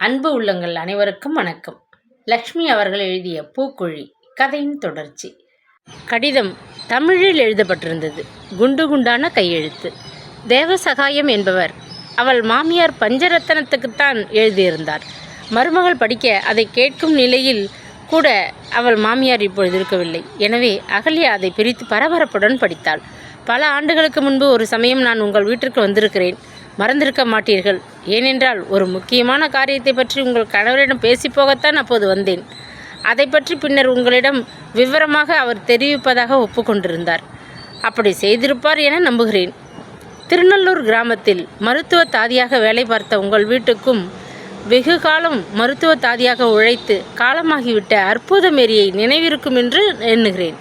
அன்பு உள்ளங்கள் அனைவருக்கும் வணக்கம். லக்ஷ்மி அவர்கள் எழுதிய பூக்குழி கதையின் தொடர்ச்சி. கடிதம் தமிழில் எழுதப்பட்டிருந்தது. குண்டு குண்டான கையெழுத்து. தேவசகாயம் என்பவர் அவள் மாமியார் பஞ்சரத்தனத்துக்குத்தான் எழுதியிருந்தார். மருமகள் படிக்க அதை கேட்கும் நிலையில் கூட அவள் மாமியார் இப்பொழுது இருக்கவில்லை. எனவே அகல்யா அதை பிரித்து பரபரப்புடன் படித்தாள். பல ஆண்டுகளுக்கு முன்பு ஒரு சமயம் நான் உங்கள் வீட்டிற்கு வந்திருக்கிறேன். மறந்திருக்க மாட்டீர்கள். ஏனென்றால் ஒரு முக்கியமான காரியத்தை பற்றி உங்கள் கணவரிடம் பேசிப்போகத்தான் அப்போது வந்தேன். அதை பற்றி பின்னர் உங்களிடம் விவரமாக அவர் தெரிவிப்பதாக ஒப்புக்கொண்டிருந்தார். அப்படி செய்திருப்பார் என நம்புகிறேன். திருநள்ளூர் கிராமத்தில் மருத்துவ தாதியாக வேலை பார்த்த உங்கள் வீட்டுக்கும் வெகு காலம் மருத்துவ தாதியாக உழைத்து காலமாகிவிட்ட அற்புத மேரியை நினைவிருக்கும் என்று எண்ணுகிறேன்.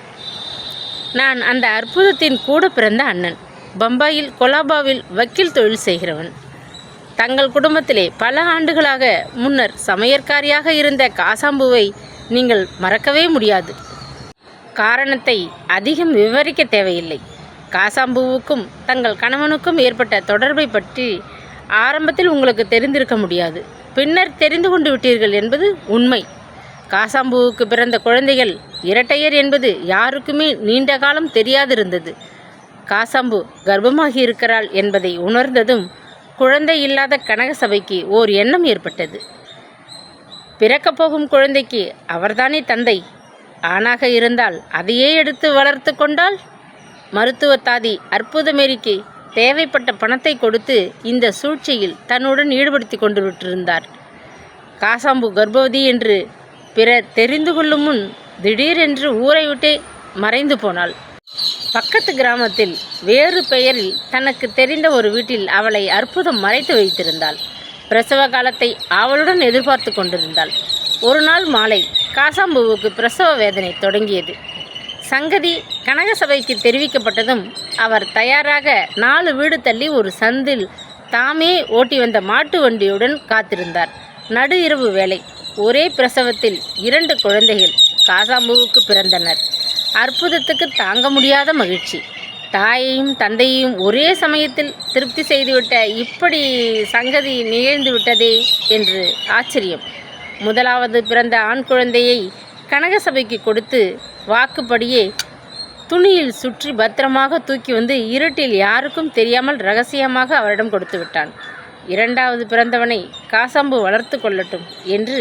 நான் அந்த அற்புதத்தின் கூட பிறந்த அண்ணன். பம்பாயில் கொலாபாவில் வக்கீல் தொழில் செய்கிறவன். தங்கள் குடும்பத்திலே பல ஆண்டுகளாக முன்னர் சமையற்காரியாக இருந்த காசாம்புவை நீங்கள் மறக்கவே முடியாது. காரணத்தை அதிகம் விவரிக்க தேவையில்லை. காசாம்புவுக்கும் தங்கள் கணவனுக்கும் ஏற்பட்ட தொடர்பை பற்றி ஆரம்பத்தில் உங்களுக்கு தெரிந்திருக்க முடியாது. பின்னர் தெரிந்து கொண்டு விட்டீர்கள் என்பது உண்மை. காசாம்புவுக்கு பிறந்த குழந்தைகள் இரட்டையர் என்பது யாருக்குமே நீண்ட காலம் தெரியாதிருந்தது. காசாம்பு கர்ப்பமாகி இருக்கிறாள் என்பதை உணர்ந்ததும் குழந்தை இல்லாத கனகசபைக்கு ஓர் எண்ணம் ஏற்பட்டது. பிறக்கப் போகும் குழந்தைக்கு அவர்தானே தந்தை. ஆணாக இருந்தால் அதையே எடுத்து வளர்த்து கொண்டால். மருத்துவ தாதி அற்புதமேரிக்கு தேவைப்பட்ட பணத்தை கொடுத்து இந்த சூழ்ச்சியில் தன்னுடன் ஈடுபடுத்தி கொண்டு விட்டிருந்தார். காசாம்பு கர்ப்பவதி என்று பிறர் தெரிந்து கொள்ளும் முன் திடீரென்று ஊரை விட்டே மறைந்து போனாள். பக்கத்து கிராமத்தில் வேறு பெயரில் தனக்கு தெரிந்த ஒரு வீட்டில் அவளை அற்புதம் மறைத்து வைத்திருந்தாள். பிரசவ காலத்தை அவளுடன் எதிர்பார்த்து கொண்டிருந்தாள். ஒரு நாள் மாலை காசாம்புவுக்கு பிரசவ வேதனை தொடங்கியது. சங்கதி கனகசபைக்கு தெரிவிக்கப்பட்டதும் அவர் தயாராக 4 வீடு தள்ளி ஒரு சந்தில் தாமே ஓட்டி வந்த மாட்டு வண்டியுடன் காத்திருந்தார். நடு இரவு வேளை. ஒரே பிரசவத்தில் 2 குழந்தைகள் காசாம்புவுக்கு பிறந்தனர். அற்புதத்துக்கு தாங்க முடியாத மகிழ்ச்சி. தாயையும் தந்தையையும் ஒரே சமயத்தில் திருப்தி செய்துவிட்ட இப்படி சங்கதி நிகழ்ந்து விட்டதே என்று ஆச்சரியம். முதலாவது பிறந்த ஆண் குழந்தையை கனகசபைக்கு கொடுத்து வாக்குப்படியே துணியில் சுற்றி பத்திரமாக தூக்கி வந்து இருட்டில் யாருக்கும் தெரியாமல் இரகசியமாக அவரிடம் கொடுத்து விட்டான். 2வது பிறந்தவனை காசாம்பு வளர்த்து கொள்ளட்டும் என்று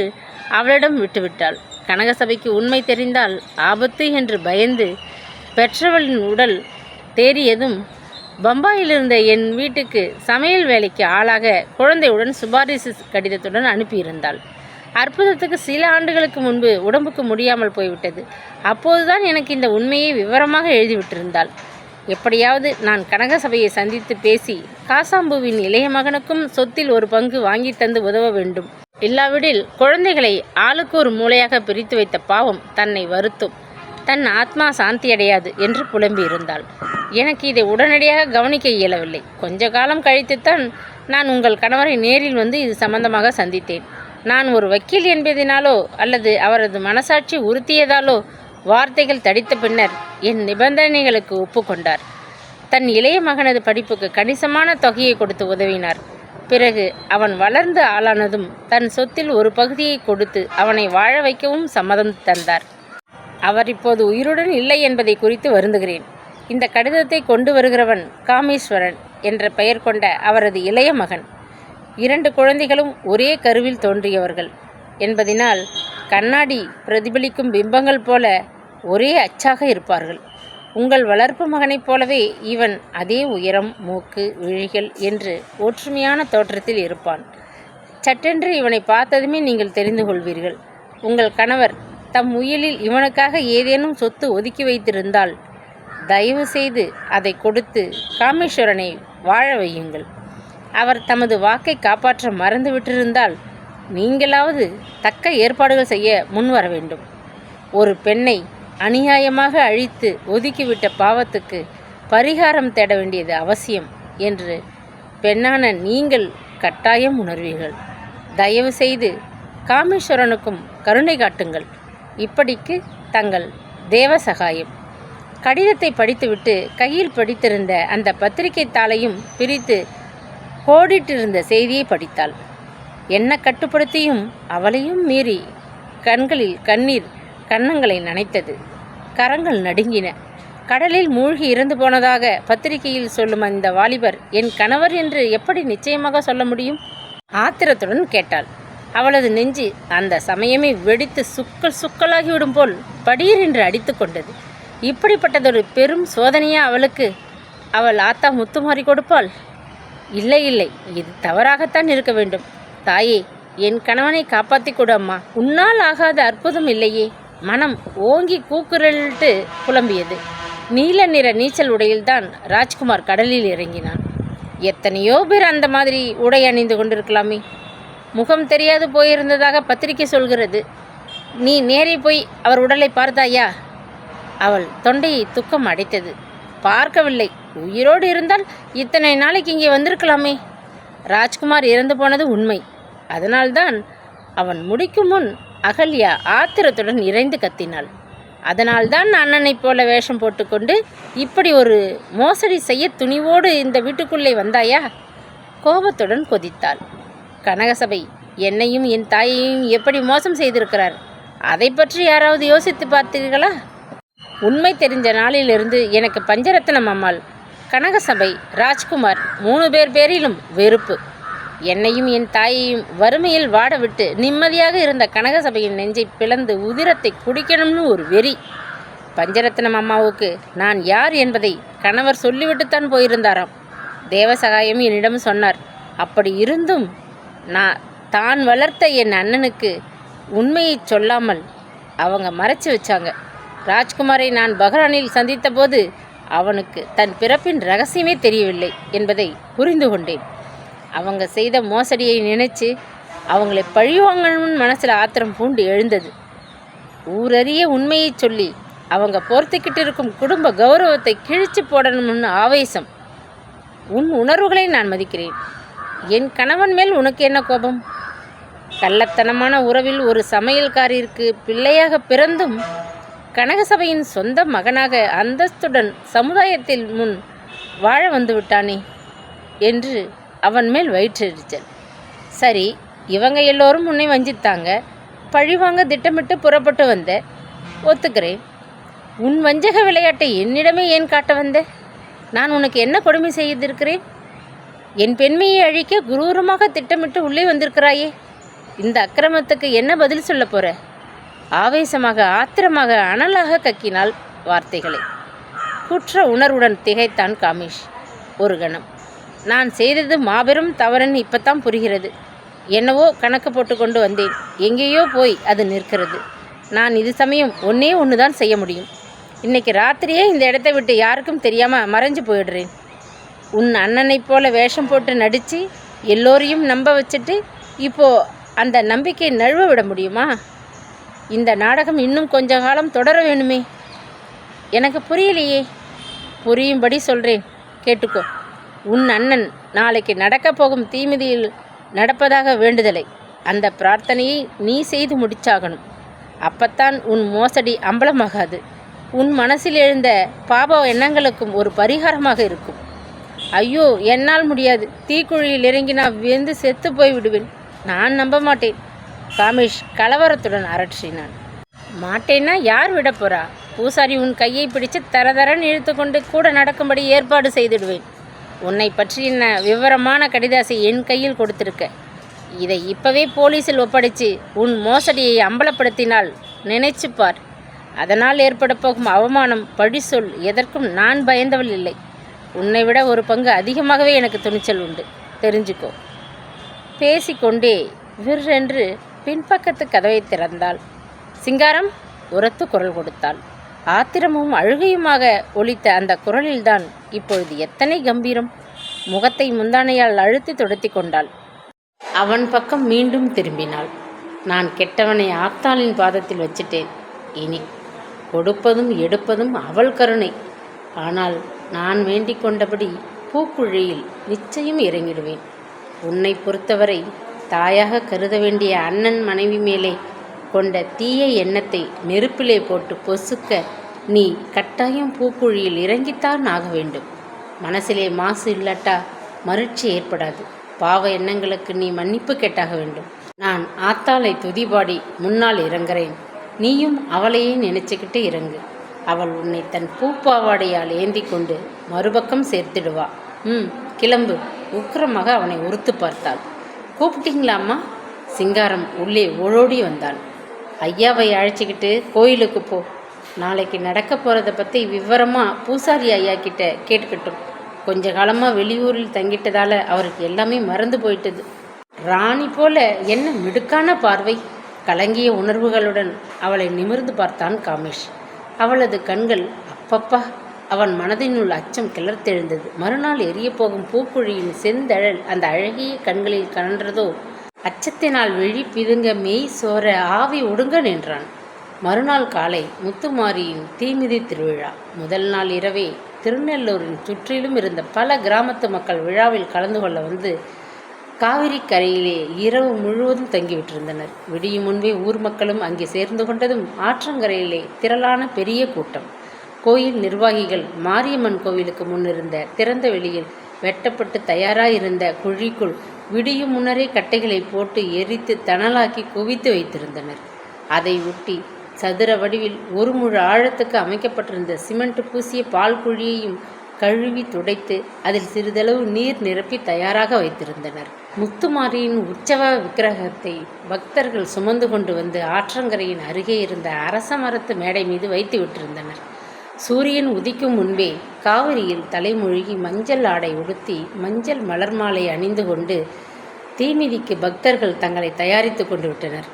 அவளிடம் விட்டுவிட்டாள். கனகசபைக்கு உண்மை தெரிந்தால் ஆபத்து என்று பயந்து பெற்றவளின் உடல் தேறியதும் பம்பாயிலிருந்த என் வீட்டுக்கு சமையல் வேலைக்கு ஆளாக குழந்தையுடன் சிபாரிசு கடிதத்துடன் அனுப்பியிருந்தாள். அற்புதத்துக்கு சில ஆண்டுகளுக்கு முன்பு உடம்புக்கு முடியாமல் போய்விட்டது. அப்போதுதான் எனக்கு இந்த உண்மையை விவரமாக எழுதிவிட்டிருந்தாள். எப்படியாவது நான் கனகசபையை சந்தித்து பேசி காசாம்புவின் இளைய மகனுக்கும் சொத்தில் ஒரு பங்கு வாங்கி தந்து உதவ வேண்டும். இல்லாவிடில் குழந்தைகளை ஆளுக்கு ஒரு மூலையாக பிரித்து வைத்த பாவம் தன்னை வருத்தும். தன் ஆத்மா சாந்தியடையாது என்று புலம்பியிருந்தாள். எனக்கு இதை உடனடியாக கவனிக்க இயலவில்லை. கொஞ்ச காலம் கழித்துத்தான் நான் உங்கள் கணவரை நேரில் வந்து இது சம்பந்தமாக சந்தித்தேன். நான் ஒரு வக்கீல் என்பதினாலோ அல்லது அவரது மனசாட்சி உறுத்தியதாலோ வார்த்தைகள் தடித்த பின்னர் என் நிபந்தனைகளுக்கு ஒப்புக்கொண்டார். தன் இளைய மகனது படிப்புக்கு கணிசமான தொகையை கொடுத்து உதவினார். பிறகு அவன் வளர்ந்து ஆளானதும் தன் சொத்தில் ஒரு பகுதியை கொடுத்து அவனை வாழ வைக்கவும் சம்மதம் தந்தார். அவர் இப்போது உயிருடன் இல்லை என்பதை குறித்து வருந்துகிறேன். இந்த கடிதத்தை கொண்டு வருகிறவன் காமேஸ்வரன் என்ற பெயர் கொண்ட அவரது இளைய மகன். 2 குழந்தைகளும் ஒரே கருவில் தோன்றியவர்கள் என்பதினால் கண்ணாடி பிரதிபலிக்கும் பிம்பங்கள் போல ஒரே அச்சாக இருப்பார்கள். உங்கள் வளர்ப்பு மகனைப் போலவே இவன் அதே உயரம், மூக்கு, விழிகள் என்று ஒற்றுமையான தோற்றத்தில் இருப்பான். சட்டென்று இவனை பார்த்ததுமே நீங்கள் தெரிந்து கொள்வீர்கள். உங்கள் கணவர் தம் உயிலில் இவனுக்காக ஏதேனும் சொத்து ஒதுக்கி வைத்திருந்தால் தயவு செய்து அதை கொடுத்து காமேஸ்வரனை வாழ வையுங்கள். அவர் தமது வாக்கை காப்பாற்ற மறந்துவிட்டிருந்தால் நீங்களாவது தக்க ஏற்பாடுகள் செய்ய முன்வர வேண்டும். ஒரு பெண்ணை அநியாயமாக அழித்து ஒதுக்கிவிட்ட பாவத்துக்கு பரிகாரம் தேட வேண்டியது அவசியம் என்று பெண்ணான நீங்கள் கட்டாயம் உணர்வீர்கள். தயவு செய்து காமேஸ்வரனுக்கும் கருணை காட்டுங்கள். இப்படிக்கு தங்கள் தேவசகாயம். கடிதத்தை படித்துவிட்டு கையில் படித்திருந்த அந்த பத்திரிகை தாளையும் பிரித்து கோடிட்டிருந்த செய்தியை படித்தாள். என்ன கட்டுப்படுத்தியும் அவளையும் மீறி கண்களில் கண்ணீர் கன்னங்களை நனைத்தது. கரங்கள் நடுங்கின. கடலில் மூழ்கி இறந்து போனதாக பத்திரிகையில் சொல்லும் அந்த வாலிபர் என் கணவர் என்று எப்படி நிச்சயமாக சொல்ல முடியும்? ஆத்திரத்துடன் கேட்டாள். அவளது நெஞ்சு அந்த சமயமே வெடித்து சுக்கலாகிவிடும் போல் படீர் என்று அடித்து கொண்டது. இப்படிப்பட்டதொரு பெரும் சோதனையா அவளுக்கு? அவள் ஆத்தா முத்துமாறி கொடுப்பாள்? இல்லை, இது தவறாகத்தான் இருக்க வேண்டும். தாயே, என் கணவனை காப்பாற்றி கொடு அம்மா. உன்னால் ஆகாத அற்புதம் இல்லையே. மனம் ஓங்கி கூக்குரலிட்டு புலம்பியது. நீல நிற நீச்சல் உடையில்தான் ராஜ்குமார் கடலில் இறங்கினான். எத்தனையோ பேர் அந்த மாதிரி உடை அணிந்து கொண்டிருக்கலாமே. முகம் தெரியாது போயிருந்ததாக பத்திரிகை சொல்கிறது. நீ நேரே போய் அவர் உடலை பார்த்தாயா? அவள் தொண்டையை துக்கம் அடைத்தது. பார்க்கவில்லை. உயிரோடு இருந்தால் இத்தனை நாளைக்கு இங்கே வந்திருக்கலாமே. ராஜ்குமார் இறந்து போனது உண்மை. அதனால்தான் அவன் முடிக்கும் முன் அகல்யா ஆத்திரத்துடன் இறைந்து கத்தினாள். அதனால்தான் அண்ணனைப் போல வேஷம் போட்டுக்கொண்டு இப்படி ஒரு மோசடி செய்ய துணிவோடு இந்த வீட்டுக்குள்ளே வந்தாயா? கோபத்துடன் கொதித்தாள். கனகசபை என்னையும் என் தாயையும் எப்படி மோசம் செய்திருக்கிறார், அதை பற்றி யாராவது யோசித்து பார்த்தீர்களா? உண்மை தெரிஞ்ச நாளிலிருந்து எனக்கு பஞ்சரத்னம் அம்மாள், கனகசபை, ராஜ்குமார் 3 பேரிலும் வெறுப்பு. என்னையும் என் தாயையும் வறுமையில் வாடவிட்டு நிம்மதியாக இருந்த கனகசபையின் நெஞ்சை பிளந்து உதிரத்தை குடிக்கணும்னு ஒரு வெறி. பஞ்சரத்னம் அம்மாவுக்கு நான் யார் என்பதை கணவர் சொல்லிவிட்டுத்தான் போயிருந்தாராம். தேவசகாயம் என்னிடம் சொன்னார். அப்படி இருந்தும் தான் வளர்த்த என் அண்ணனுக்கு உண்மையை சொல்லாமல் அவங்க மறைச்சி வச்சாங்க. ராஜ்குமாரை நான் பஹ்ரானில் சந்தித்த போது அவனுக்கு தன் பிறப்பின் ரகசியமே தெரியவில்லை என்பதை புரிந்து கொண்டேன். அவங்க செய்த மோசடியை நினைச்சு அவங்களை பழிவாங்கணும்னு மனசில் ஆத்திரம் பூண்டு எழுந்தது. ஊரறிய உண்மையை சொல்லி அவங்க போர்த்துக்கிட்டு இருக்கும் குடும்ப கௌரவத்தை கிழிச்சு போடணும்னு ஆவேசம். உன் உணர்வுகளை நான் மதிக்கிறேன். என் கணவன் மேல் உனக்கு என்ன கோபம்? கள்ளத்தனமான உறவில் ஒரு சமையல்காரிற்கு பிள்ளையாக பிறந்தும் கனகசபையின் சொந்த மகனாக அந்தஸ்துடன் சமுதாயத்தில் முன் வாழ வந்து விட்டானே என்று அவன் மேல் வயிற்றெரிச்சல். சரி, இவங்க எல்லோரும் உன்னை வஞ்சித்தாங்க, பழிவாங்க திட்டமிட்டு புறப்பட்டு வந்த, ஒத்துக்கிறேன். உன் வஞ்சக விளையாட்டை என்னிடமே ஏன் காட்ட வந்த? நான் உனக்கு என்ன கொடுமை செய்திருக்கிறேன்? என் பெண்மையை அழிக்க குரூரமாக திட்டமிட்டு உள்ளே வந்திருக்கிறாயே. இந்த அக்கிரமத்துக்கு என்ன பதில் சொல்ல போற? ஆவேசமாக ஆத்திரமாக அனலாக கக்கினாள் வார்த்தைகளை. குற்ற உணர்வுடன் திகைத்தான் காமேஷ். ஒரு கணம். நான் செய்தது மாபெரும் தவறுன்னு இப்பத்தான் புரிகிறது. என்னவோ கணக்கு போட்டு கொண்டு வந்தேன். எங்கேயோ போய் அது நிற்கிறது. நான் இது சமயம் ஒன்று தான் செய்ய முடியும். இன்னைக்கு ராத்திரியே இந்த இடத்தை விட்டு யாருக்கும் தெரியாமல் மறைஞ்சு போயிடுறேன். உன் அண்ணனைப் போல வேஷம் போட்டு நடித்து எல்லோரையும் நம்ப வச்சுட்டு இப்போது அந்த நம்பிக்கையை நழுவ விட முடியுமா? இந்த நாடகம் இன்னும் கொஞ்ச காலம் தொடர வேணுமே. எனக்கு புரியலையே. புரியும்படி சொல்கிறேன், கேட்டுக்கோ. உன் அண்ணன் நாளைக்கு நடக்கப் போகும் தீமிதியில் நடப்பதாக வேண்டுதலை, அந்த பிரார்த்தனையை நீ செய்து முடிச்சாகணும். அப்பத்தான் உன் மோசடி அம்பலமாகாது. உன் மனசில் எழுந்த பாப எண்ணங்களுக்கும் ஒரு பரிகாரமாக இருக்கும். ஐயோ, என்னால் முடியாது. தீக்குழியில் இறங்கி நான் வெந்து செத்து போய் விடுவேன். நான் நம்ப மாட்டேன். காமேஷ் கலவரத்துடன் அரற்றினான். மாட்டேன்னா யார் விட போறா? பூசாரி உன் கையை பிடிச்சு தரதரன்னு இழுத்து கொண்டு கூட நடக்கும்படி ஏற்பாடு செய்திடுவேன். உன்னை பற்றின விவரமான கடிதாசை என் கையில் கொடுத்திருக்க. இதை இப்பவே போலீஸில் ஒப்படைச்சு உன் மோசடியை அம்பலப்படுத்தினால் நினைச்சுப்பார். அதனால் ஏற்பட போகும் அவமானம், பழி சொல் எதற்கும் நான் பயந்தவள் இல்லை. உன்னை விட ஒரு பங்கு அதிகமாகவே எனக்கு துணிச்சல் உண்டு, தெரிஞ்சுக்கோ. பேசிக்கொண்டே விற்றென்று பின்பக்கத்து கதவை திறந்தாள். சிங்காரம் உரத்து குரல் கொடுத்தாள். ஆத்திரமும் அழுகையுமாக ஒலித்த அந்த குரலில்தான் இப்பொழுது எத்தனை கம்பீரம். முகத்தை முந்தானையால் அழுத்தி துடைத்தி கொண்டாள். அவன் பக்கம் மீண்டும் திரும்பினாள். நான் கெட்டவனை ஆத்தாளின் பாதத்தில் வச்சிட்டேன். இனி கொடுப்பதும் எடுப்பதும் அவள் கருணை. ஆனால் நான் வேண்டிக் கொண்டபடி பூக்குழியில் நிச்சயம் இறங்கிடுவேன். உன்னை பொறுத்தவரை தாயாக கருத வேண்டிய அண்ணன் மனைவி மேலே கொண்ட தீய எண்ணத்தை நெருப்பிலே போட்டு பொசுக்க நீ கட்டாயம் பூக்குழியில் இறங்கித்தான் ஆக வேண்டும். மனசிலே மாசு இல்லாட்டா மகிழ்ச்சி ஏற்படாது. பாவ எண்ணங்களுக்கு நீ மன்னிப்பு கேட்டாக வேண்டும். நான் ஆத்தாளை துதிபாடி முன்னால் இறங்குறேன். நீயும் அவளையே நினைச்சுக்கிட்டு இறங்கு. அவள் உன்னை தன் பூப்பாவாடையால் ஏந்தி கொண்டு மறுபக்கம் சேர்த்திடுவா. கிளம்பு. உக்கிரமாக அவனை உறுத்து பார்த்தாள். கூப்பிட்டீங்களாம்மா? சிங்காரம் உள்ளே ஓடோடி வந்தாள். ஐயாவை அழைச்சிக்கிட்டு கோயிலுக்கு போ. நாளைக்கு நடக்க போகிறத பற்றி விவரமாக பூசாரி ஐயா கிட்ட கேட்டுக்கிட்டோம். கொஞ்ச காலமாக வெளியூரில் தங்கிட்டதால் அவருக்கு எல்லாமே மறந்து போயிட்டது. ராணி போல என்ன மிடுக்கான பார்வை! கலங்கிய உணர்வுகளுடன் அவளை நிமிர்ந்து பார்த்தான் காமேஷ். அவளது கண்கள் அப்பப்பா! அவன் மனதினுள் அச்சம் கிளர்த்தெழுந்தது. மறுநாள் எரியப்போகும் பூக்குழியின் செந்தழல் அந்த அழகிய கண்களில் கனன்றதோ அச்சத்தினால் விழி பிதுங்க மெய் சோர ஆவி ஒடுங்க நின்றான். மறுநாள் காலை முத்துமாரியின் தீமிதி திருவிழா. முதல் நாள் இரவே திருநெல்லூரின் சுற்றிலும் இருந்த பல கிராமத்து மக்கள் விழாவில் கலந்து கொள்ள வந்து காவிரி கரையிலே இரவு முழுவதும் தங்கிவிட்டிருந்தனர். விடியும் முன்பே ஊர் மக்களும் அங்கே சேர்ந்து கொண்டதும் ஆற்றங்கரையிலே திரளான பெரிய கூட்டம். கோயில் நிர்வாகிகள் மாரியம்மன் கோவிலுக்கு முன்னிருந்த திறந்த வெளியில் வெட்டப்பட்டு தயாராயிருந்த குழிக்குள் விடியும் முன்னரே கட்டைகளை போட்டு எரித்து தணலாக்கி குவித்து வைத்திருந்தனர். அதை ஒட்டி சதுர வடிவில் ஒரு முழு ஆழத்துக்கு அமைக்கப்பட்டிருந்த சிமெண்ட் பூசிய பால் குழியையும் கழுவி துடைத்து அதில் சிறிதளவு நீர் நிரப்பி தயாராக வைத்திருந்தனர். முத்துமாரியின் உற்சவ விக்கிரகத்தை பக்தர்கள் சுமந்து கொண்டு வந்து ஆற்றங்கரையின் அருகே இருந்த அரச மரத்து மேடை மீது வைத்து விட்டிருந்தனர். சூரியன் உதிக்கும் முன்பே காவிரியில் தலைமொழிகி மஞ்சள் ஆடை உடுத்தி மஞ்சள் மலர் மாலை அணிந்து கொண்டு தீமிதிக்கு பக்தர்கள் தங்களை தயாரித்து கொண்டு விட்டனர்.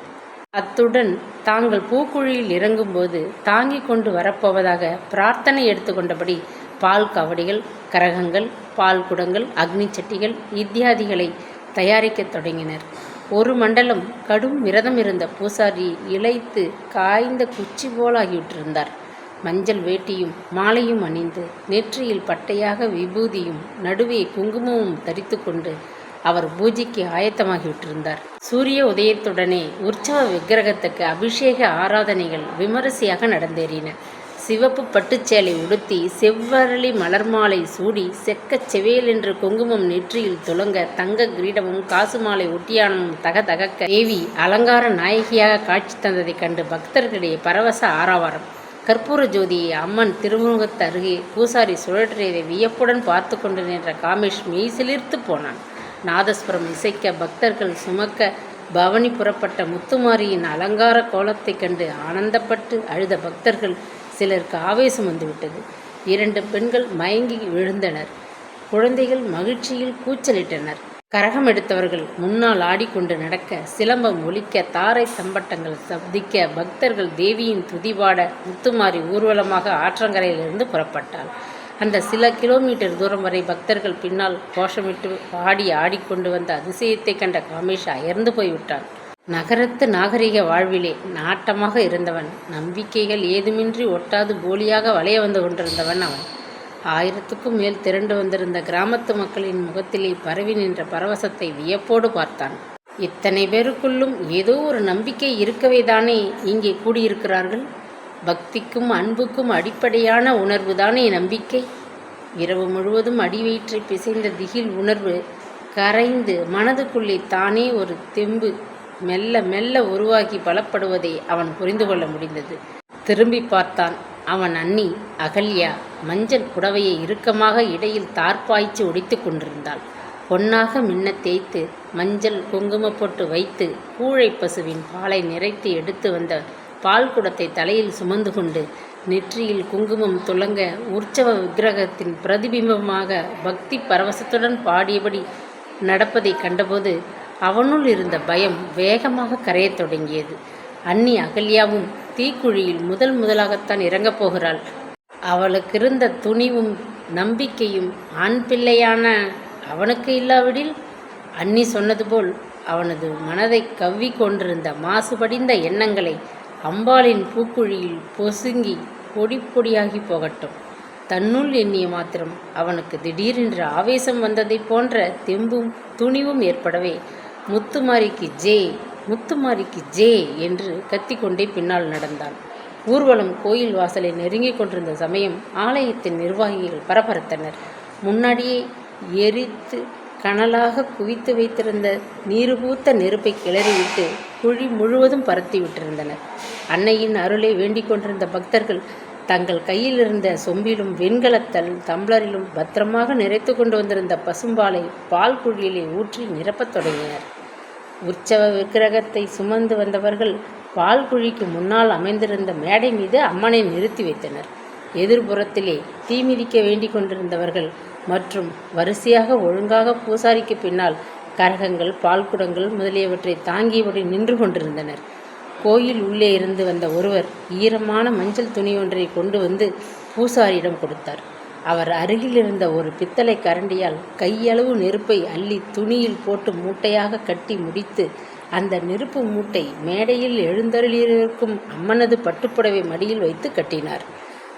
அத்துடன் தாங்கள் பூக்குழியில் இறங்கும்போது தாங்கி கொண்டு வரப்போவதாக பிரார்த்தனை எடுத்துக்கொண்டபடி பால் காவடிகள், கரகங்கள், பால் குடங்கள், அக்னி சட்டிகள் இத்தியாதிகளை தயாரிக்கத் தொடங்கினர். ஒரு மண்டலம் கடும் விரதம் இருந்த பூசாரி இளைத்து காய்ந்த குச்சி போலாகிவிட்டிருந்தார். மஞ்சள் வேட்டியும் மாலையும் அணிந்து நெற்றியில் பட்டையாக விபூதியும் நடுவே குங்குமமும் தரித்து கொண்டு அவர் பூஜைக்கு ஆயத்தமாகிவிட்டிருந்தார். சூரிய உதயத்துடனே உற்சவ விக்கிரகத்துக்கு அபிஷேக ஆராதனைகள் விமரிசையாக நடந்தேறின. சிவப்பு பட்டுச்சேலை உடுத்தி செவ்வரளி மலர் மாலை சூடி செக்கச் செவேல் என்று குங்குமம் நெற்றியில் துலங்க தங்க கிரீடமும் காசு மாலை ஒட்டியானமும் தகதகக்க தேவி அலங்கார நாயகியாக காட்சி தந்ததைக் கண்டு பக்தர்களிடையே பரவச ஆரவாரம். கற்பூர ஜோதியை அம்மன் திருமுகத்து அருகே பூசாரி சுழற்றியதை வியப்புடன் பார்த்து கொண்டு நின்ற காமேஷ் மெய்சிலிர்த்து போனான். நாதஸ்வரம் இசைக்க பக்தர்கள் சுமக்க பவனி புறப்பட்ட முத்துமாரியின் அலங்கார கோலத்தை கண்டு ஆனந்தப்பட்டு அழுத பக்தர்கள் சிலருக்கு ஆவேசம் வந்துவிட்டது. 2 பெண்கள் மயங்கி விழுந்தனர். குழந்தைகள் மகிழ்ச்சியில் கூச்சலிட்டனர். கரகம் எடுத்தவர்கள் முன்னால் ஆடிக்கொண்டு நடக்க, சிலம்பம் ஒலிக்க, தாரை தம்பட்டங்கள் சப்திக்க பக்தர்கள் தேவியின் துதிபாட முத்துமாரி ஊர்வலமாக ஆற்றங்கரையிலிருந்து புறப்பட்டாள். அந்த சில கிலோமீட்டர் தூரம் வரை பக்தர்கள் பின்னால் கோஷமிட்டு பாடி ஆடிக்கொண்டு வந்த அதிசயத்தை கண்ட காமேஷ் அயர்ந்து போய்விட்டான். நகரத்து நாகரிக வாழ்விலே நாட்டமாக இருந்தவன், நம்பிக்கைகள் ஏதுமின்றி ஒட்டாது போலியாக வளைய வந்து கொண்டிருந்தவன் அவன். 1000க்கும் மேல் திரண்டு வந்திருந்த கிராமத்து மக்களின் முகத்திலே பரவி நின்ற பரவசத்தை வியப்போடு பார்த்தான். இத்தனை பேருக்குள்ளும் ஏதோ ஒரு நம்பிக்கை இருக்கவே தானே இங்கே கூடியிருக்கிறார்கள். பக்திக்கும் அன்புக்கும் அடிப்படையான உணர்வு தானே நம்பிக்கை. இரவு முழுவதும் அடிவயிற்றை பிசைந்த திகில் உணர்வு கரைந்து மனதுக்குள்ளே தானே ஒரு தெம்பு மெல்ல மெல்ல உருவாகி பலப்படுவதை அவன் புரிந்து கொள்ள முடிந்தது. திரும்பி பார்த்தான். அவன் அண்ணி அகல்யா மஞ்சள் புடவையை இறுக்கமாக இடையில் தார்பாய்ச்சி உடைத்து கொண்டிருந்தாள். பொன்னாக மின்ன தேய்த்து மஞ்சள் குங்கும போட்டு வைத்து கூழை பசுவின் பாலை நிறைத்து எடுத்து வந்த பால் குடத்தை தலையில் சுமந்து கொண்டு நெற்றியில் குங்குமம் துலங்க உற்சவ விக்கிரகத்தின் பிரதிபிம்பமாக பக்தி பரவசத்துடன் பாடியபடி நடப்பதை கண்டபோது அவனுள் இருந்த பயம் வேகமாக கரையத் தொடங்கியது. அண்ணி அகல்யாவும் தீக்குழியில் முதலாகத்தான் இறங்கப் போகிறாள். அவளுக்கிருந்த துணிவும் நம்பிக்கையும் ஆண் பிள்ளையான அவனுக்கு இல்லாவிடில் அண்ணி சொன்னது போல் அவனது மனதை கவ்வி கொண்டிருந்த மாசுபடிந்த எண்ணங்களை அம்பாளின் பூக்குழியில் பொசுங்கி பொடி பொடியாகி போகட்டும். தன்னுள் எண்ணிய மாத்திரம் அவனுக்கு திடீரென்று ஆவேசம் வந்ததை போன்ற தெம்பும் துணிவும் ஏற்படவே முத்துமாரிக்கு ஜே, முத்துமாரிக்கு ஜே என்று கத்திக்கொண்டே பின்னால் நடந்தான். ஊர்வலம் கோயில் வாசலை நெருங்கிக் கொண்டிருந்த சமயம் ஆலயத்தின் நிர்வாகிகள் பரபரத்தனர். முன்னாடியே எரித்து கனலாக குவித்து வைத்திருந்த நீருபூத்த நெருப்பை கிளறிவிட்டு குழி முழுவதும் பரத்தி விட்டிருந்தனர். அன்னையின் அருளை வேண்டிக் கொண்டிருந்த பக்தர்கள் தங்கள் கையில் இருந்த சொம்பிலும் வெண்கலத்தல் தம்ளரிலும் பத்திரமாக நிறைத்து கொண்டு வந்திருந்த பசும்பாலை பால் குழியிலே ஊற்றி நிரப்பத் தொடங்கினர். உற்சவ விக்கிரகத்தை சுமந்து வந்தவர்கள் பால் குழிக்கு முன்னால் அமைந்திருந்த மேடை மீது அம்மனை நிறுத்தி வைத்தனர். எதிர்புறத்திலே தீ மிதிக்க வேண்டிக் கொண்டிருந்தவர்கள் மற்றும் வரிசையாக ஒழுங்காக பூசாரிக்கு பின்னால் கரகங்கள் பால்குடங்கள் முதலியவற்றை தாங்கியபடி நின்று கொண்டிருந்தனர். கோயில் உள்ளே இருந்து வந்த ஒருவர் ஈரமான மஞ்சள் துணி ஒன்றை கொண்டு வந்து பூசாரியிடம் கொடுத்தார். அவர் அருகில் இருந்த ஒரு பித்தளை கரண்டியால் கையளவு நெருப்பை அள்ளி துணியில் போட்டு மூட்டையாக கட்டி முடித்து அந்த நெருப்பு மூட்டை மேடையில் எழுந்தருளியிருக்கும் அம்மனது பட்டுப்புடவை மடியில் வைத்து கட்டினார்.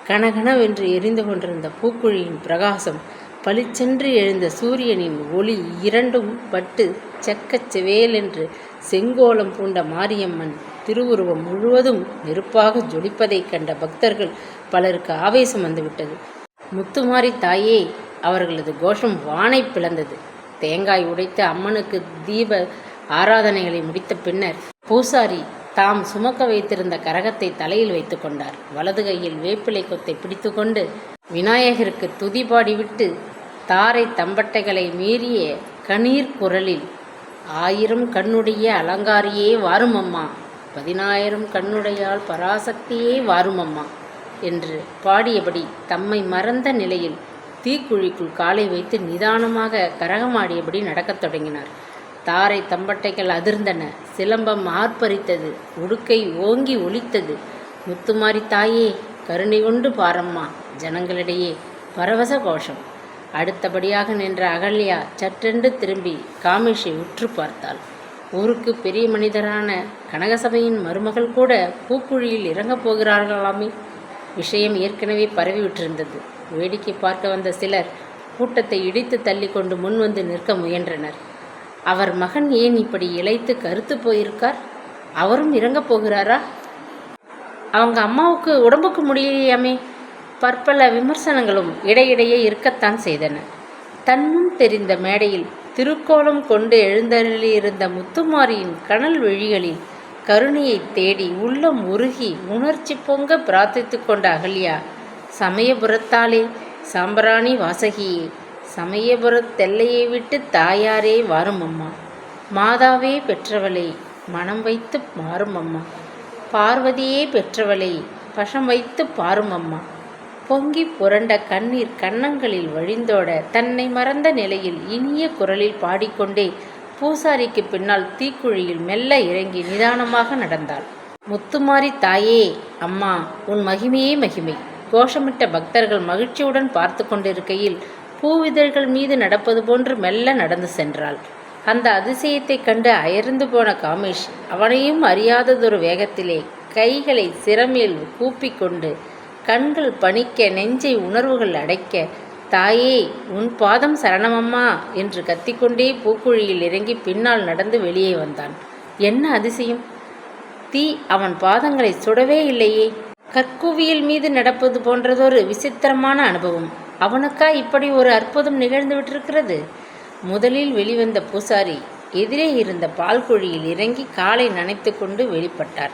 கனகனவென்று எரிந்து கொண்டிருந்த பூக்குழியின் பிரகாசம் பளிச்சென்று எழுந்த சூரியனின் ஒளி இரண்டும் பட்டு செக்கச் செவேலென்று செங்கோலம் பூண்ட மாரியம்மன் திருவுருவம் முழுவதும் நெருப்பாக ஜொலிப்பதைக் கண்ட பக்தர்கள் பலருக்கு ஆவேசம் வந்துவிட்டது. முத்துமாரி தாயே, அவர்களது கோஷம் வானை பிளந்தது. தேங்காய் உடைத்து அம்மனுக்கு தீப ஆராதனைகளை முடித்த பின்னர் பூசாரி தாம் சுமக்க வைத்திருந்த கரகத்தை தலையில் வைத்து கொண்டார். வலது கையில் வேப்பிலை கொத்தை பிடித்து கொண்டு விநாயகருக்கு துதி பாடிவிட்டு தாரை தம்பட்டைகளை மீறிய கணீர் குரலில் 1000 கண்ணுடைய அலங்காரியே வாருமம்மா, 10,000 கண்ணுடையாள் பராசக்தியே வாருமம்மா என்று பாடியபடி தம்மை மறந்த நிலையில் தீக்குழிக்குள் காலை வைத்து நிதானமாக கரகமாடியபடி நடக்கத் தொடங்கினார். தாரை தம்பட்டைகள் அதிர்ந்தன, சிலம்பம் ஆர்ப்பரித்தது, உடுக்கை ஓங்கி ஒலித்தது. முத்துமாரி தாயே, கருணை கொண்டு பாரம்மா ஜனங்களிடையே பரவச கோஷம். அடுத்தபடியாக நின்ற அகல்யா சற்றென்று திரும்பி காமேஷை உற்று பார்த்தாள். ஊருக்கு பெரிய மனிதரான கனகசபையின் மருமகள் கூட பூக்குழியில் இறங்கப் போகிறார்களாமே. விஷயம் ஏற்கனவே பரவிவிட்டிருந்தது. வேடிக்கை பார்க்க வந்த சிலர் கூட்டத்தை இடித்து தள்ளி கொண்டு முன் வந்து நிற்க முயன்றனர். அவர் மகன் ஏன் இப்படி இளைத்து கருத்து போயிருக்கார்? அவரும் இறங்கப் போகிறாரா? அவங்க அம்மாவுக்கு உடம்புக்கு முடியலையாமே. பற்பல விமர்சனங்களும் இடையிடையே இருக்கத்தான் செய்தன. தன்னும் தெரிந்த மேடையில் திருக்கோலம் கொண்டு எழுந்தருளியிருந்த முத்துமாரியின் கனல் விழிகளில் கருணையை தேடி உள்ளம் உருகி உணர்ச்சி பொங்க பிரார்த்தித்து கொண்ட அகல்யா, சமயபுரத்தாலே சாம்பராணி வாசகியே, சமயபுரத்தெல்லையை விட்டு தாயாரே வாரும் அம்மா, மாதாவே பெற்றவளை மனம் வைத்து மாறும் அம்மா, பார்வதியே பெற்றவளை பஷம் வைத்து பாரும் அம்மா, பொங்கி புரண்ட கண்ணீர் கன்னங்களில் வழிந்தோட தன்னை மறந்த நிலையில் இனிய குரலில் பாடிக்கொண்டே பூசாரிக்கு பின்னால் தீக்குழியில் மெல்ல இறங்கி நிதானமாக நடந்தாள். முத்துமாரி தாயே, அம்மா உன் மகிமையே மகிமை. கோஷமிட்ட பக்தர்கள் மகிழ்ச்சியுடன் பார்த்து கொண்டிருக்கையில் பூவிதழ்கள் மீது நடப்பது போன்று மெல்ல நடந்து சென்றாள். அந்த அதிசயத்தை கண்டு அயர்ந்து போன காமேஷ் அவனையும் அறியாததொரு வேகத்திலே கைகளை சிரமேல் கூப்பிக்கொண்டு கண்கள் பணிக்க நெஞ்சை உணர்வுகள் அடைக்க, தாயே உன் பாதம் சரணமம்மா என்று கத்திக்கொண்டே பூக்குழியில் இறங்கி பின்னால் நடந்து வெளியே வந்தான். என்ன அதிசயம்! தீ அவன் பாதங்களை சுடவே இல்லையே. கற்குவியல் மீது நடப்பது போன்றதொரு விசித்திரமான அனுபவம். அவனுக்கா இப்படி ஒரு அற்புதம் நிகழ்ந்து விட்டிருக்கிறது? முதலில் வெளிவந்த பூசாரி எதிரே இருந்த பால்குழியில் இறங்கி காலை நனைத்து கொண்டு வெளிப்பட்டார்.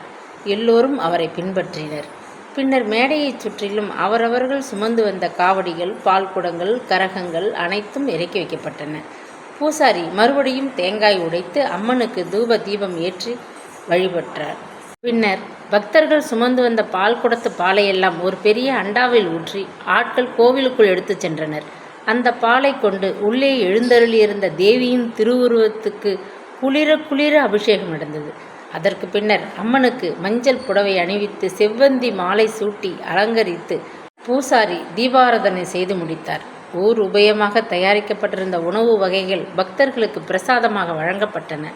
எல்லோரும் அவரை பின்பற்றினர். பின்னர் மேடையைச் சுற்றிலும் அவரவர்கள் சுமந்து வந்த காவடிகள், பால்குடங்கள், கரகங்கள் அனைத்தும் இறக்கி வைக்கப்பட்டன. பூசாரி மறுபடியும் தேங்காய் உடைத்து அம்மனுக்கு தூப தீபம் ஏற்றி வழிபட்டார். பின்னர் பக்தர்கள் சுமந்து வந்த பால் குடத்து பாலையெல்லாம் ஒரு பெரிய அண்டாவில் ஊற்றி ஆட்கள் கோவிலுக்குள் எடுத்துச் சென்றனர். அந்த பாலை கொண்டு உள்ளே எழுந்தருளியிருந்த தேவியின் திருவுருவத்துக்கு குளிர குளிர அபிஷேகம் நடந்தது. அதற்கு பின்னர் அம்மனுக்கு மஞ்சள் புடவை அணிவித்து செவ்வந்தி மாலை சூட்டி அலங்கரித்து பூசாரி தீபாராதனை செய்து முடித்தார். ஊர் உபயமாக தயாரிக்கப்பட்டிருந்த உணவு வகைகள் பக்தர்களுக்கு பிரசாதமாக வழங்கப்பட்டன.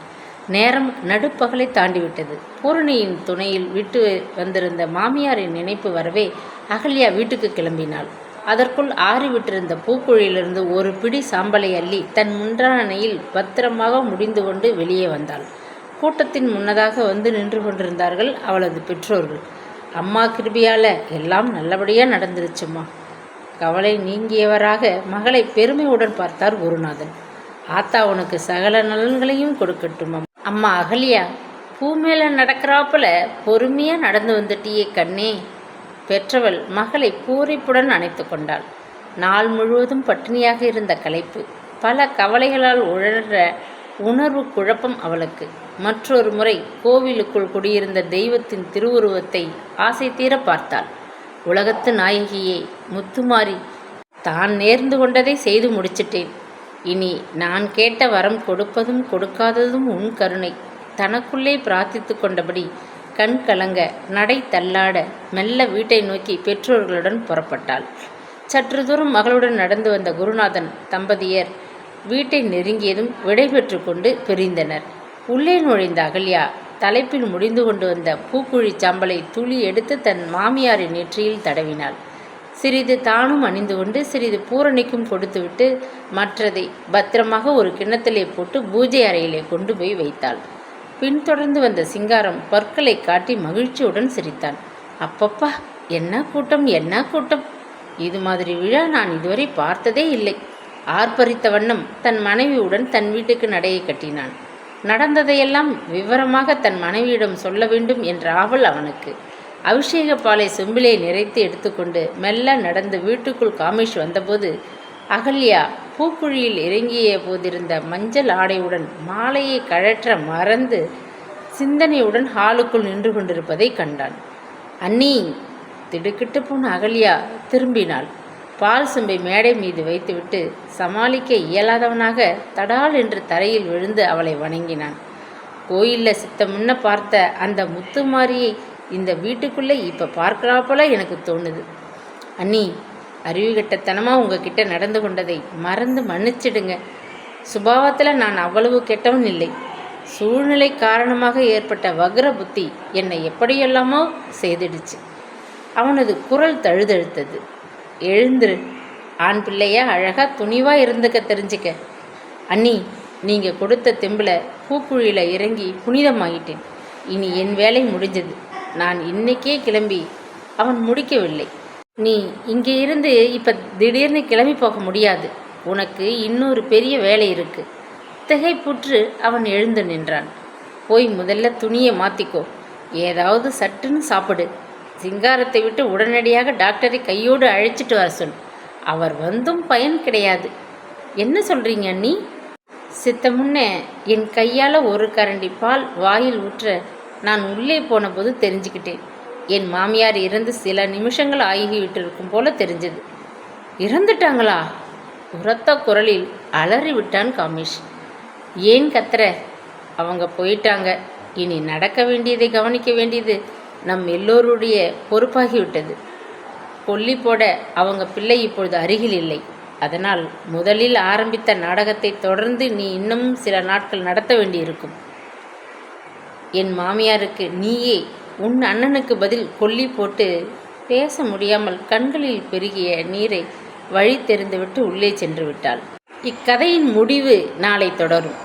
நேரம் நடுப்பகலை தாண்டிவிட்டது. பூரணியின் துணையில் விட்டு வந்திருந்த மாமியாரின் நினைப்பு வரவே அகல்யா வீட்டுக்கு கிளம்பினாள். அதற்குள் ஆறிவிட்டிருந்த பூக்குழியிலிருந்து ஒரு பிடி சாம்பலை அள்ளி தன் முன்றானையில் பத்திரமாக முடிந்து கொண்டு வெளியே வந்தாள். கூட்டத்தின் முன்னதாக வந்து நின்று கொண்டிருந்தார்கள் அவளது பெற்றோர்கள். அம்மா கிருபியால் எல்லாம் நல்லபடியாக நடந்துருச்சும்மா. கவலை நீங்கியவராக மகளை பெருமையுடன் பார்த்தார் குருநாதன். ஆத்தா உனக்கு சகல நலன்களையும் கொடுக்கட்டும். அம்மா அகல்யா, பூ மேலே நடக்கிறாப்புல பொறுமையாக நடந்து வந்துட்டியே கண்ணே. பெற்றவள் மகளை பூரிப்புடன் அணைத்து கொண்டாள். நாள் முழுவதும் பட்டினியாக இருந்த களைப்பு, பல கவலைகளால் உழற உணர்வு குழப்பம் அவளுக்கு. மற்றொரு முறை கோவிலுக்குள் குடியிருந்த தெய்வத்தின் திருவுருவத்தை ஆசை தீர பார்த்தாள். உலகத்து நாயகியே முத்துமாரி, தான் நேர்ந்து கொண்டதை செய்து முடிச்சிட்டேன். இனி நான் கேட்ட வரம் கொடுப்பதும் கொடுக்காததும் உன் கருணை. தனக்குள்ளே பிரார்த்தித்து கொண்டபடி கண் கலங்க நடை தள்ளாட மெல்ல வீட்டை நோக்கி பெற்றோர்களுடன் புறப்பட்டாள். சற்று தூரம் மகளுடன் நடந்து வந்த குருநாதன் தம்பதியர் வீட்டை நெருங்கியதும் விடைபெற்று கொண்டு பிரிந்தனர். உள்ளே நுழைந்த அகல்யா தலைப்பில் முடிந்து கொண்டு வந்த பூக்குழி சாம்பலை துளி எடுத்து தன் மாமியாரின் நெற்றியில் தடவினாள். சிறிது தானும் அணிந்து கொண்டு சிறிது பூரணிக்கும் கொடுத்துவிட்டு மற்றதை பத்திரமாக ஒரு கிண்ணத்திலே போட்டு பூஜை அறையிலே கொண்டு போய் வைத்தாள். பின்தொடர்ந்து வந்த சிங்காரம் பற்களை காட்டி மகிழ்ச்சியுடன் சிரித்தான். அப்பப்பா, என்ன கூட்டம், என்ன கூட்டம்! இது மாதிரி விழா நான் இதுவரை பார்த்ததே இல்லை. ஆர்ப்பரித்த வண்ணம் தன் மனைவியுடன் தன் வீட்டுக்கு நடையை கட்டினான். நடந்ததையெல்லாம் விவரமாக தன் மனைவியிடம் சொல்ல வேண்டும் என்ற ஆவல் அவனுக்கு. அபிஷேக பாலை செம்பிலே நிறைத்து எடுத்துக்கொண்டு மெல்ல நடந்து வீட்டுக்குள் காமேஷ் வந்தபோது அகல்யா பூக்குழியில் இறங்கிய போதிருந்த மஞ்சள் ஆடையுடன் மாலையை கழற்ற மறந்து சிந்தனையுடன் ஹாலுக்குள் நின்று கொண்டிருப்பதை கண்டான். அண்ணி! திடுக்கிட்டு போன அகல்யா திரும்பினாள். பால் செம்பை மேடை மீது வைத்துவிட்டு சமாளிக்க இயலாதவனாக தடால் என்று தரையில் விழுந்து அவளை வணங்கினான். கோயிலில் சித்த முன்ன பார்த்த அந்த முத்துமாரியை இந்த வீட்டுக்குள்ளே இப்போ பார்க்கறாப்போல எனக்கு தோணுது. அண்ணி, அறிவுகட்டத்தனமாக உங்ககிட்ட நடந்து கொண்டதை மறந்து மன்னிச்சிடுங்க. சுபாவத்தில் நான் அவ்வளவு கெட்டவன் இல்லை. சூழ்நிலை காரணமாக ஏற்பட்ட வக்ர புத்தி என்னை எப்படியெல்லாமோ செய்திடுச்சு. அவனது குரல் தழுதழுத்தது. எழுந்துரு, ஆண் பிள்ளையா அழகாக துணிவாக இருந்துக்க தெரிஞ்சுக்க. அண்ணி, நீங்கள் கொடுத்த தெம்பில் பூக்குழியில் இறங்கி புனிதமாயிட்டேன். இனி என் வேலை முடிஞ்சது. நான் இன்னைக்கே கிளம்பி. அவன் முடிக்கவில்லை. நீ இங்கே இருந்து இப்போ திடீர்னு கிளம்பி போக முடியாது. உனக்கு இன்னொரு பெரிய வேலை இருக்கு. திகைப்புற்று அவன் எழுந்து நின்றான். போய் முதல்ல துணியை மாற்றிக்கோ. ஏதாவது சட்டுன்னு சாப்பிடு. சிங்காரத்தை விட்டு உடனடியாக டாக்டரை கையோடு அழைச்சிட்டு வர சொல். அவர் வந்தும் பயன் கிடையாது. என்ன சொல்கிறீங்க அண்ணி? சித்த முன்னே என் கையால் ஒரு கரண்டி பால் வாயில் ஊற்ற நான் உள்ளே போன போது தெரிஞ்சுக்கிட்டேன். என் மாமியார் இறந்து சில நிமிஷங்கள் ஆகிவிட்டிருக்கும் போல தெரிஞ்சது. இறந்துட்டாங்களா? உரத்த குரலில் அலறி விட்டான் காமேஷ். ஏன் கத்துற? அவங்க போயிட்டாங்க. இனி நடக்க வேண்டியதை கவனிக்க வேண்டியது நம் எல்லோருடைய பொறுப்பாகிவிட்டது. கொல்லி போட அவங்க பிள்ளை இப்பொழுது அருகில் இல்லை. அதனால் முதலில் ஆரம்பித்த நாடகத்தை தொடர்ந்து நீ இன்னும் சில நாட்கள் நடத்த வேண்டியிருக்கும். என் மாமியாருக்கு நீயே உன் அண்ணனுக்கு பதில் கொல்லி போட்டு பேச முடியாமல் கண்களில் பெருகிய நீரை வழி தெரிந்துவிட்டு உள்ளே சென்று விட்டாள். இக்கதையின் முடிவு நாளை தொடரும்.